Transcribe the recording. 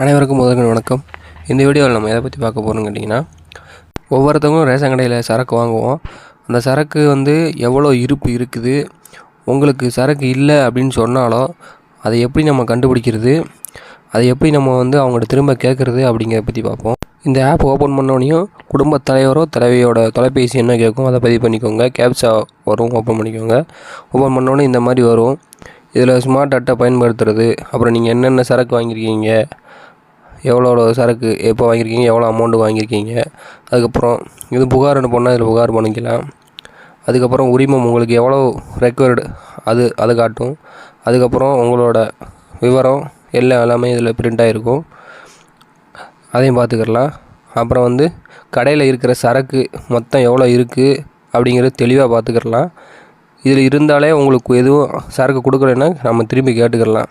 அனைவருக்கும் முதல்கள் வணக்கம். இந்த வீடியோவில் நம்ம எதை பற்றி பார்க்க போகிறோம்னு கேட்டிங்கன்னா, ஒவ்வொருத்தவங்களும் ரேஷன் கடையில் சரக்கு வாங்குவோம். அந்த சரக்கு எவ்வளோ இருப்பு இருக்குது, உங்களுக்கு சரக்கு இல்லை அப்படின்னு சொன்னாலோ அதை எப்படி நம்ம கண்டுபிடிக்கிறது, அதை எப்படி நம்ம அவங்கள்ட்ட திரும்ப கேட்குறது அப்படிங்கிறத பற்றி பார்ப்போம். இந்த ஆப் ஓப்பன் பண்ணோடனையும் குடும்பத் தலைவரோ தலைவியோட தொலைபேசி என்ன கேட்கும் அதை பதிவு பண்ணிக்கோங்க. கேப்சா வரும், ஓப்பன் பண்ணிக்கோங்க. ஓப்பன் பண்ணோன்னே இந்த மாதிரி வரும். இதில் ஸ்மார்ட் அட்டை பயன்படுத்துறது, அப்புறம் நீங்கள் என்னென்ன சரக்கு வாங்கியிருக்கீங்க, எவ்வளோ சரக்கு எப்போ வாங்கியிருக்கீங்க, எவ்வளோ அமௌண்ட்டு வாங்கியிருக்கீங்க, அதுக்கப்புறம் இது புகார் அனுப்பணும்னா இதில் புகார் பண்ணிக்கலாம். அதுக்கப்புறம் உரிமம் உங்களுக்கு எவ்வளோ ரெக்வயர்டு அதை காட்டும். அதுக்கப்புறம் உங்களோட விவரம் எல்லாமே இதில் பிரிண்ட் ஆகிருக்கும், அதையும் பார்த்துக்கலாம். அப்புறம் கடையில் இருக்கிற சரக்கு மொத்தம் எவ்வளோ இருக்குது அப்படிங்கிறது தெளிவாக பார்த்துக்கலாம். இதில் இருந்தாலே உங்களுக்கு எதுவும் சரக்கு கொடுக்கலைன்னா நம்ம திரும்பி கேட்டுக்கலாம்.